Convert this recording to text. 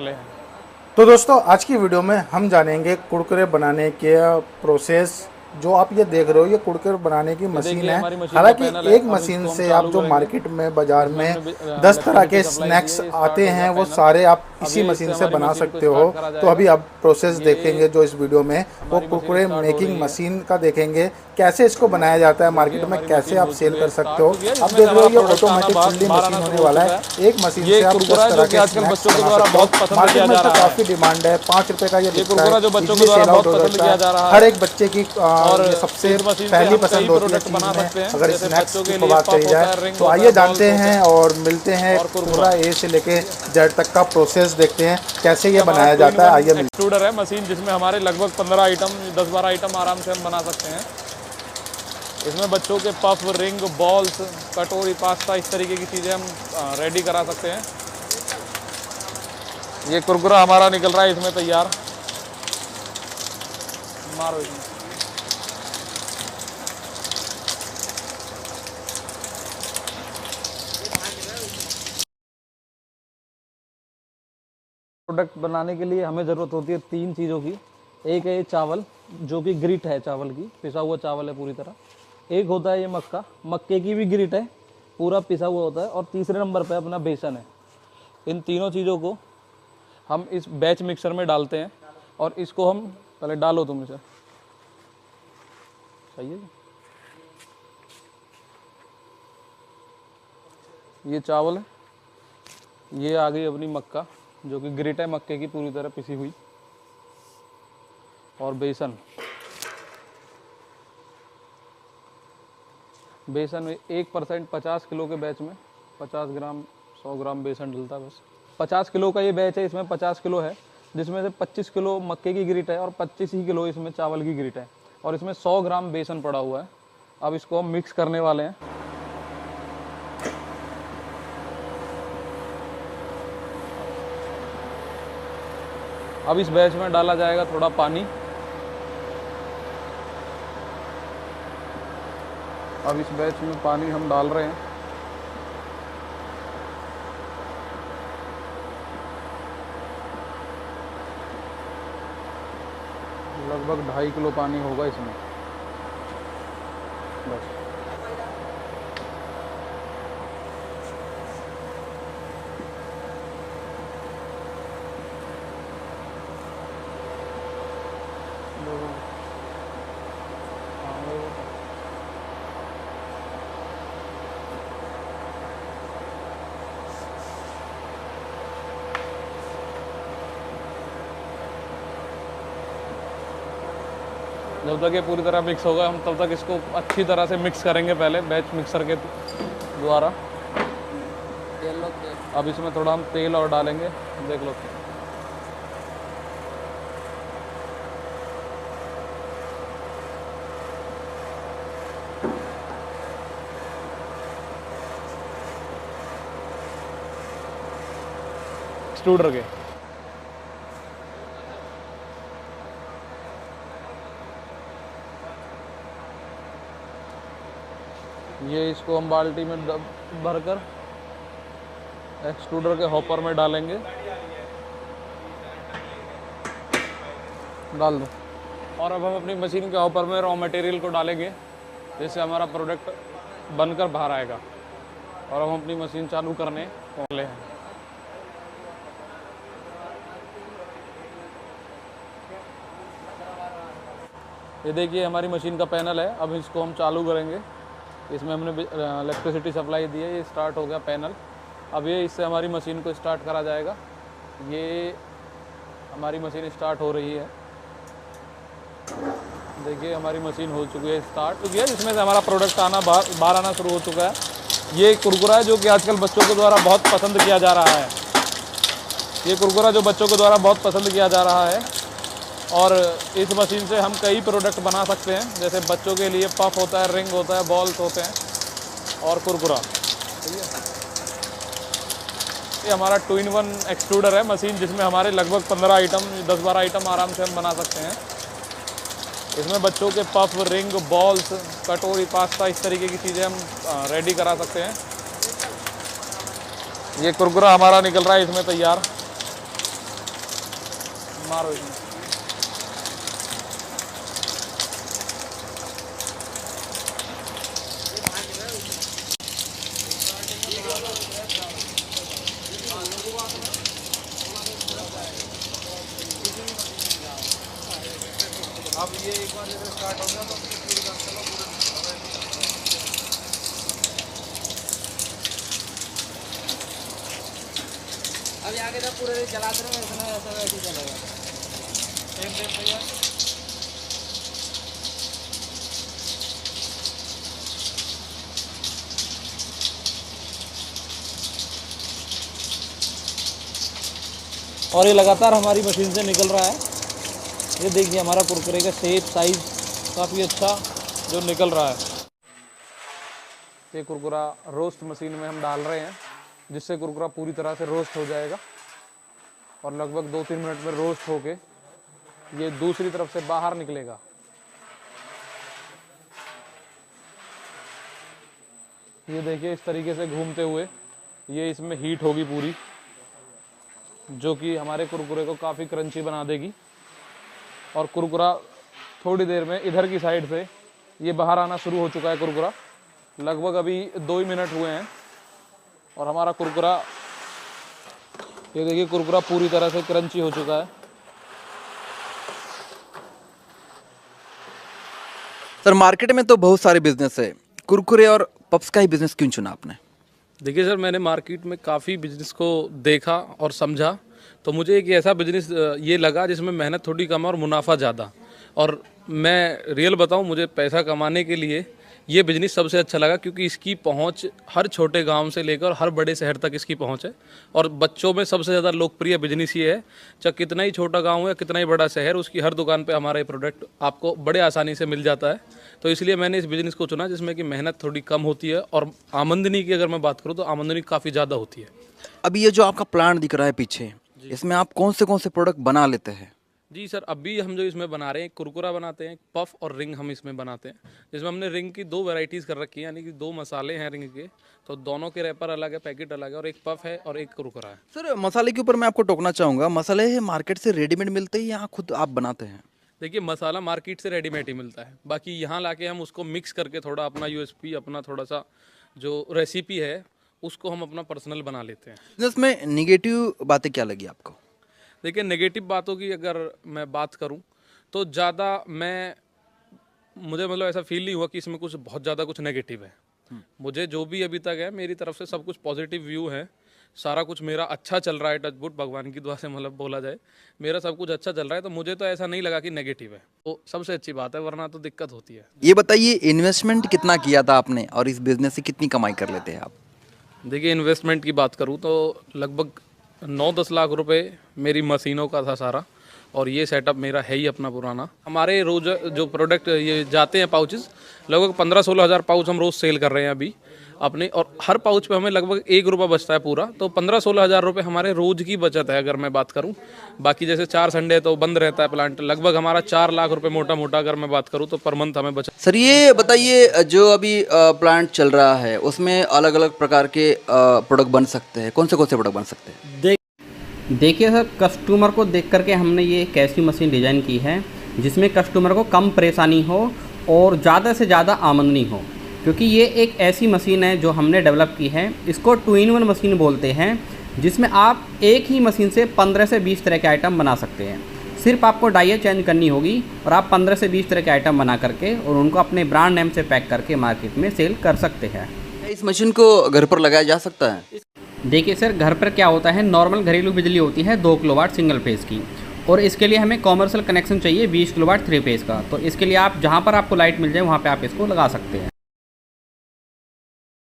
तो दोस्तों आज की वीडियो में हम जानेंगे कुरकुरे बनाने के प्रोसेस। जो आप ये देख रहे हो ये कुरकुरे बनाने की मशीन है। हमारी मशीन का हालांकि पैनल है। एक अब मशीन इसको हम से आप चालू जो करेंगे। मार्केट में बाजार इसमें में हमने 10 तरह के इलेक्ट्रिसिटी सप्लाई दी स्नैक्स है। ये आते स्टार्ट हो हैं गया वो पैनल। सारे आप अब इसी ये इससे मशीन से हमारी बना मशीन को सकते हो। स्टार्ट करा तो जाएगा। अभी आप प्रोसेस ये देखेंगे जो इस वीडियो में वो हमारी मशीन कुरकुरे स्टार्ट हो मेकिंग रही है। मशीन का देखेंगे कैसे इसको बनाया जाता है, देखिए मार्केट में हमारी कैसे मशीन आप हो सेल चुकी है कर सकते हो। स्टार्ट, क्योंकि अब इसमें देख से रहे हो हमारा ये प्रोडक्ट आना ऑटोमेटिक फुल्ली बाहर मशीन आना होने शुरू हो वाला चुका है। है। एक मशीन ये से आप कुरकुरा 10 है तरह जो कि के आजकल स्नैक्स बच्चों के बना द्वारा सकते हो। बहुत पसंद मार्केट किया में जा इसका रहा है। काफ़ी डिमांड है, 5 रुपये का ये ये बिकता है, कुरकुरा जो बच्चों के इजीली द्वारा सेल आउट बहुत हो पसंद जाता किया है। जा रहा हर है। एक बच्चे की और ये सबसे इस मशीन से पहली हम कई पसंद होती है प्रोडक्ट चीज़ बना में, सकते हैं। अगर जैसे स्नैक्स बच्चों की के लिए बात कही पफ जाए। होता है, रिंग तो होता आइए है, बॉल्स जानते होते हैं हैं और मिलते हैं, और कुरकुरा। पूरा ए से लेके जेड तक का प्रोसेस देखते हैं कैसे ये हमारा बनाया टू इन जाता है। वन आइए मिलते एक्सट्रूडर है मशीन, जिसमें हमारे लगभग 15 आइटम 10-12 आइटम आराम से हम बना सकते हैं। इसमें बच्चों के पफ, रिंग, बॉल्स, कटोरी, पास्ता, इस तरीके की चीज़ें हम रेडी करा सकते हैं। ये कुरकुरा हमारा निकल रहा है इसमें तैयार। मारो इसमें। प्रोडक्ट बनाने के लिए हमें ज़रूरत होती है 3 चीज़ों की। एक है ये चावल, जो कि ग्रिट है चावल की, पिसा हुआ चावल है पूरी तरह। एक होता है ये मक्का, मक्के की भी ग्रिट है, पूरा पिसा हुआ होता है। और तीसरे नंबर पे अपना बेसन है। इन तीनों चीज़ों को हम इस बैच मिक्सर में डालते हैं और इसको हम पहले डालो तुम इसे। सही है। ये चावल है, ये आ गई अपनी मक्का जो कि ग्रिट है मक्के की पूरी तरह पिसी हुई, और बेसन। बेसन में 1% 50 किलो के बैच में 50 ग्राम 100 ग्राम बेसन डलता है बस। 50 किलो का ये बैच है, इसमें 50 किलो है, जिसमें से 25 किलो मक्के की ग्रिट है और 25 ही किलो इसमें चावल की ग्रिट है, और इसमें 100 ग्राम बेसन पड़ा हुआ है। अब इसको हम मिक्स करने वाले हैं। अब इस बैच में डाला जाएगा थोड़ा पानी। अब इस बैच में पानी हम डाल रहे हैं। लगभग 2.5 किलो पानी होगा इसमें बस। जब तक ये पूरी तरह मिक्स होगा हम तब तक इसको अच्छी तरह से मिक्स करेंगे पहले बैच मिक्सर के द्वारा। अब इसमें थोड़ा हम तेल और डालेंगे, देख लो। एक्सट्रूडर के ये इसको हम बाल्टी में भरकर एक्सट्रूडर के हॉपर में डालेंगे। डाल दो। और अब हम अपनी मशीन के हॉपर में रॉ मटेरियल को डालेंगे, जिससे हमारा प्रोडक्ट बनकर बाहर आएगा। और अब हम अपनी मशीन चालू करने वाले हैं। ये देखिए हमारी मशीन का पैनल है। अब इसको हम चालू करेंगे। इसमें हमने इलेक्ट्रिसिटी सप्लाई दी है। ये स्टार्ट हो गया पैनल। अब ये इससे हमारी मशीन को स्टार्ट करा जाएगा। ये हमारी मशीन स्टार्ट हो रही है। देखिए हमारी मशीन हो चुकी है, स्टार्ट हो गया, जिसमें से हमारा प्रोडक्ट आना बाहर आना शुरू हो चुका है। ये कुरकुरा है जो कि आजकल बच्चों के द्वारा बहुत पसंद किया जा रहा है। ये कुरकुरा जो बच्चों के द्वारा बहुत पसंद किया जा रहा है। और इस मशीन से हम कई प्रोडक्ट बना सकते हैं, जैसे बच्चों के लिए पफ होता है, रिंग होता है, बॉल्स होते हैं और कुरकुरा। ठीक है। ये हमारा 2-in-1 एक्सट्रूडर है मशीन, जिसमें हमारे लगभग 15 आइटम 10-12 आइटम आराम से हम बना सकते हैं। इसमें बच्चों के पफ, रिंग, बॉल्स, कटोरी, पास्ता, इस तरीके की चीज़ें हम रेडी करा सकते हैं। ये कुरकुरा हमारा निकल रहा है इसमें तैयार। मारो इसमें। अब ये एक बार जैसे स्टार्ट हो गया तो पूरी काम चलो पूरे अभी आगे जब पूरे चलाते रहो इतना ऐसा वैसे ही चलेगा। सेम सेम भैया। और ये लगातार हमारी मशीन से निकल रहा है। ये देखिए हमारा कुरकुरे का शेप साइज काफ़ी अच्छा जो निकल रहा है। ये कुरकुरा रोस्ट मशीन में हम डाल रहे हैं, जिससे कुरकुरा पूरी तरह से रोस्ट हो जाएगा और लगभग 2-3 मिनट में रोस्ट होके ये दूसरी तरफ से बाहर निकलेगा। ये देखिए इस तरीके से घूमते हुए ये इसमें हीट होगी पूरी, जो कि हमारे कुरकुरे को काफ़ी क्रंची बना देगी। और कुरकुरा थोड़ी देर में इधर की साइड से ये बाहर आना शुरू हो चुका है। कुरकुरा लगभग अभी 2 ही मिनट हुए हैं और हमारा कुरकुरा, ये देखिए कुरकुरा पूरी तरह से क्रंची हो चुका है। सर मार्केट में तो बहुत सारे बिजनेस है, कुरकुरे और पप्स का ही बिजनेस क्यों चुना आपने? देखिए सर, मैंने मार्केट में काफ़ी बिजनेस को देखा और समझा, तो मुझे एक ऐसा बिजनेस ये लगा जिसमें मेहनत थोड़ी कम और मुनाफा ज़्यादा। और मैं रियल बताऊं, मुझे पैसा कमाने के लिए ये बिजनेस सबसे अच्छा लगा, क्योंकि इसकी पहुंच हर छोटे गांव से लेकर हर बड़े शहर तक इसकी पहुंच है। और बच्चों में सबसे ज़्यादा लोकप्रिय बिजनेस ये है, चाहे कितना ही छोटा गांव हो या कितना ही बड़ा शहर, उसकी हर दुकान पे हमारा ये प्रोडक्ट आपको बड़े आसानी से मिल जाता है। तो इसलिए मैंने इस बिज़नेस को चुना, जिसमें कि मेहनत थोड़ी कम होती है और आमदनी की अगर मैं बात करूँ तो आमदनी काफ़ी ज़्यादा होती है। अभी ये जो आपका प्लांट दिख रहा है पीछे, इसमें आप कौन से प्रोडक्ट बना लेते हैं? जी सर, अभी हम जो इसमें बना रहे हैं, कुरकुरा बनाते हैं, पफ और रिंग हम इसमें बनाते हैं, जिसमें हमने रिंग की 2 वैरायटीज़ कर रखी है, यानी कि 2 मसाले हैं रिंग के, तो दोनों के रैपर अलग है, पैकेट अलग है, और एक पफ है और एक कुरकुरा है। सर मसाले के ऊपर मैं आपको टोकना चाहूँगा, मसाले मार्केट से रेडीमेड मिलते हैं या खुद आप बनाते हैं? देखिए मसाला मार्केट से रेडीमेड ही मिलता है, बाकी यहाँ लाके हम उसको मिक्स करके थोड़ा अपना यूएसपी, अपना थोड़ा सा जो रेसिपी है उसको हम अपना पर्सनल बना लेते हैं। बिजनेस में निगेटिव बातें क्या लगी आपको? देखिए नेगेटिव बातों की अगर मैं बात करूं तो ज़्यादा मुझे मतलब ऐसा फील नहीं हुआ कि इसमें कुछ बहुत ज़्यादा कुछ नेगेटिव है। मुझे जो भी अभी तक है, मेरी तरफ से सब कुछ पॉजिटिव व्यू है, सारा कुछ मेरा अच्छा चल रहा है, टचवुड भगवान की दुआ से मतलब बोला जाए, मेरा सब कुछ अच्छा चल रहा है, तो मुझे तो ऐसा नहीं लगा कि नेगेटिव है, तो सबसे अच्छी बात है, वरना तो दिक्कत होती है। ये बताइए इन्वेस्टमेंट कितना किया था आपने और इस बिजनेस से कितनी कमाई कर लेते हैं आप? देखिए इन्वेस्टमेंट की बात करूँ तो लगभग 9-10 लाख रुपए मेरी मशीनों का था सारा, और ये सेटअप मेरा है ही अपना पुराना। हमारे रोज जो प्रोडक्ट ये जाते हैं पाउचेस, लगभग 15-16 हज़ार पाउच हम रोज़ सेल कर रहे हैं अभी अपने, और हर पाउच पे हमें लगभग 1 रुपया बचता है पूरा, तो 15-16 हज़ार रुपये हमारे रोज़ की बचत है अगर मैं बात करूं। बाकी जैसे 4 संडे तो बंद रहता है प्लांट, लगभग हमारा 4 लाख रुपये मोटा मोटा अगर मैं बात करूं तो पर मंथ हमें बचत। सर ये बताइए, जो अभी प्लांट चल रहा है उसमें अलग अलग प्रकार के प्रोडक्ट बन सकते हैं, कौन से प्रोडक्ट बन सकते हैं? देखिए सर, कस्टमर को देख करके हमने ये एक ऐसी मशीन डिज़ाइन की है जिसमें कस्टमर को कम परेशानी हो और ज़्यादा से ज़्यादा आमदनी हो, क्योंकि ये एक ऐसी मशीन है जो हमने डेवलप की है। इसको 2-in-1 मशीन बोलते हैं, जिसमें आप एक ही मशीन से 15 से 20 तरह के आइटम बना सकते हैं। सिर्फ आपको डाइया चेंज करनी होगी और आप 15 से 20 तरह के आइटम बना करके और उनको अपने ब्रांड नेम से पैक करके मार्केट में सेल कर सकते हैं। इस मशीन को घर पर लगाया जा सकता है? देखिए सर, घर पर क्या होता है, नॉर्मल घरेलू बिजली होती है 2 किलोवाट सिंगल फेज़ की, और इसके लिए हमें कॉमर्शियल कनेक्शन चाहिए 20 किलोवाट 3 फेज़ का। तो इसके लिए आप जहाँ पर आपको लाइट मिल जाए वहाँ पे आप इसको लगा सकते हैं।